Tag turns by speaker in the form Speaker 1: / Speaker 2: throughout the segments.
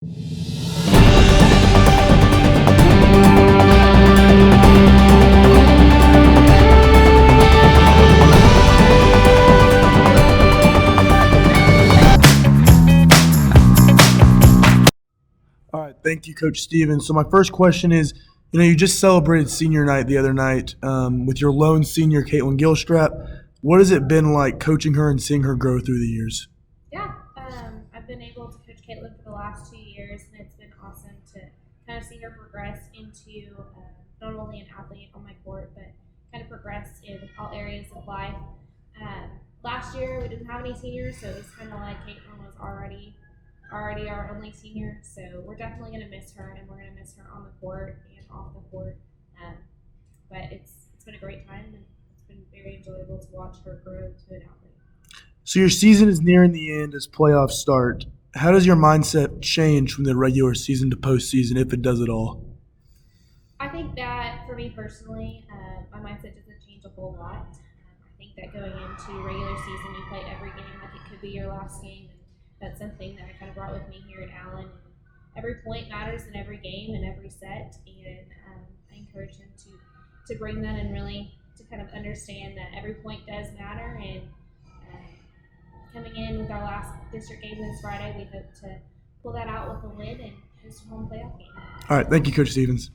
Speaker 1: All right, thank you, Coach Stevens. So my first question is, you just celebrated senior night the other night with your lone senior, Caitlin Gilstrap. What has it been like coaching her and seeing her grow through the years?
Speaker 2: Yeah, I've been able to coach Caitlin for the last 2 years, and it's been awesome to kind of see her progress into not only an athlete on my court, but kind of progress in all areas of life. Last year we didn't have any seniors, so it was kind of like Caitlin was already our only senior. So we're definitely going to miss her, and we're going to miss her on the court and off the court. Um, but it's been a great time, and it's been very enjoyable to watch her grow to an athlete.
Speaker 1: So your season is nearing the end as playoffs start. How does your mindset change from the regular season to postseason, if it does at all?
Speaker 2: I think that for me personally, my mindset doesn't change a whole lot. I think that going into regular season, you play every game like it could be your last game, and that's something that I kind of brought with me here at Allen. And every point matters in every game and every set, and I encourage him to bring that and really to kind of understand that every point does matter. And coming in with our last district game this Friday, we hope to pull that out with a win and host a home playoff game.
Speaker 1: All right, thank you, Coach Stevens.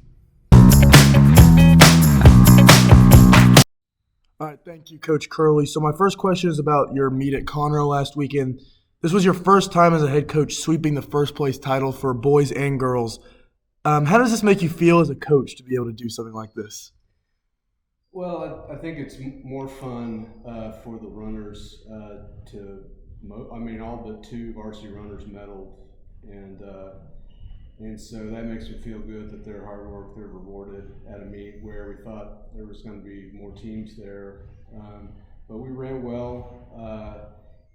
Speaker 1: All right, thank you, Coach Curley. So my first question is about your meet at Conroe last weekend. This was your first time as a head coach sweeping the first place title for boys and girls. How does this make you feel as a coach to be able to do something like this?
Speaker 3: Well, I think it's more fun for the runners all but two varsity runners medaled, and so that makes me feel good that their hard work, they're rewarded at a meet where we thought there was going to be more teams there. But we ran well,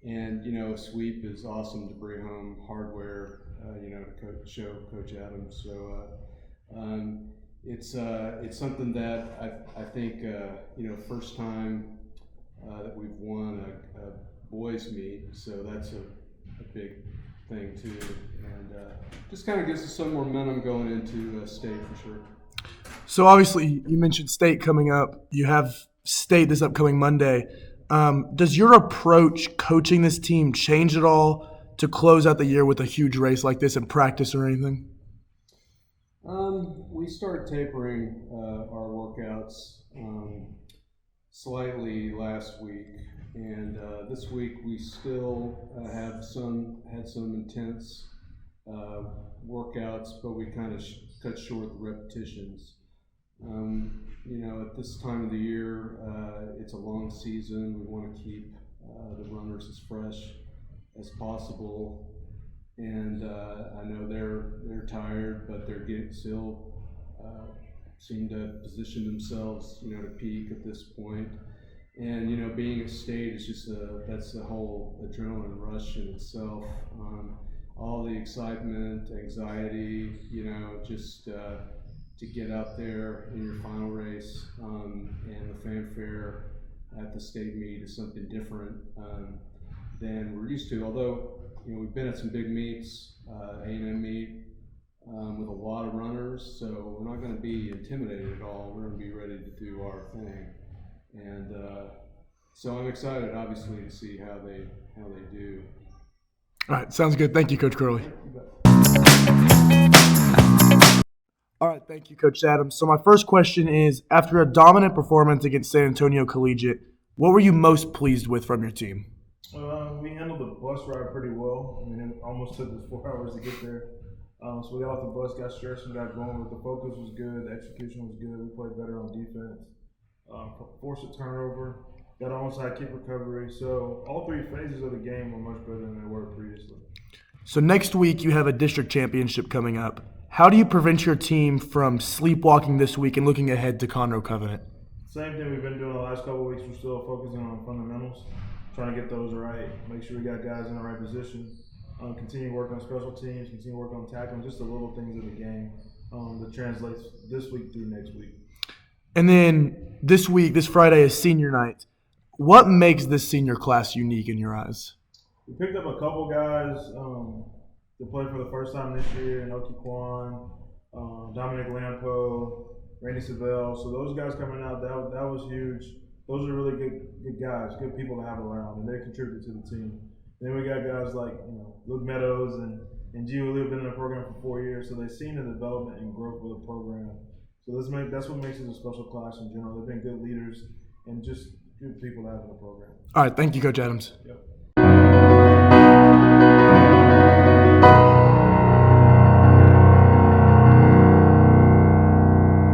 Speaker 3: and a sweep is awesome to bring home hardware, to show Coach Adams. So it's something that I think first time that we've won a boys meet, so that's a big thing too, and just kind of gives us some momentum going into state for sure.
Speaker 1: So obviously you mentioned state coming up. You have state this upcoming Monday. Does your approach coaching this team change at all to close out the year with a huge race like this in practice or anything?
Speaker 3: We start tapering our workouts slightly last week, and this week we still had some intense workouts, but we kind of cut short the repetitions. At this time of the year, it's a long season. We want to keep the runners as fresh as possible. And I know they're tired, but they're still seem to position themselves, to peak at this point. And being at state is just that's the whole adrenaline rush in itself. All the excitement, anxiety, just to get out there in your final race, and the fanfare at the state meet is something different than we're used to. Although we've been at some big meets, A&M meet, with a lot of runners, so we're not going to be intimidated at all. We're going to be ready to do our thing, and so I'm excited, obviously, to see how they do.
Speaker 1: All right, sounds good. Thank you, Coach Curley. All right, thank you, Coach Adams. So my first question is, after a dominant performance against San Antonio Collegiate, what were you most pleased with from your team?
Speaker 4: We handled the bus ride pretty well. It almost took us 4 hours to get there. So we got off the bus, got stretched, and got going. But the focus was good, the execution was good. We played better on defense. Forced a turnover, got onside kick recovery. So all three phases of the game were much better than they were previously.
Speaker 1: So next week you have a district championship coming up. How do you prevent your team from sleepwalking this week and looking ahead to Conroe Covenant?
Speaker 4: Same thing we've been doing the last couple of weeks. We're still focusing on fundamentals, trying to get those right, make sure we got guys in the right position, continue to work on special teams, continue to work on tackling, just the little things of the game that translates this week through next week.
Speaker 1: And then this week, this Friday is senior night. What makes this senior class unique in your eyes?
Speaker 4: We picked up a couple guys to play for the first time this year, Noki Kwan, Dominic Lampo, Randy Savell. So those guys coming out, that was huge. Those are really good guys, good people to have around, and they contribute to the team. And then we got guys like Luke Meadows and G. Willie have been in the program for 4 years, so they've seen the development and growth of the program. So that's what makes it a special class in general. They've been good leaders and just good people to have in the program.
Speaker 1: All right, thank you, Coach Adams.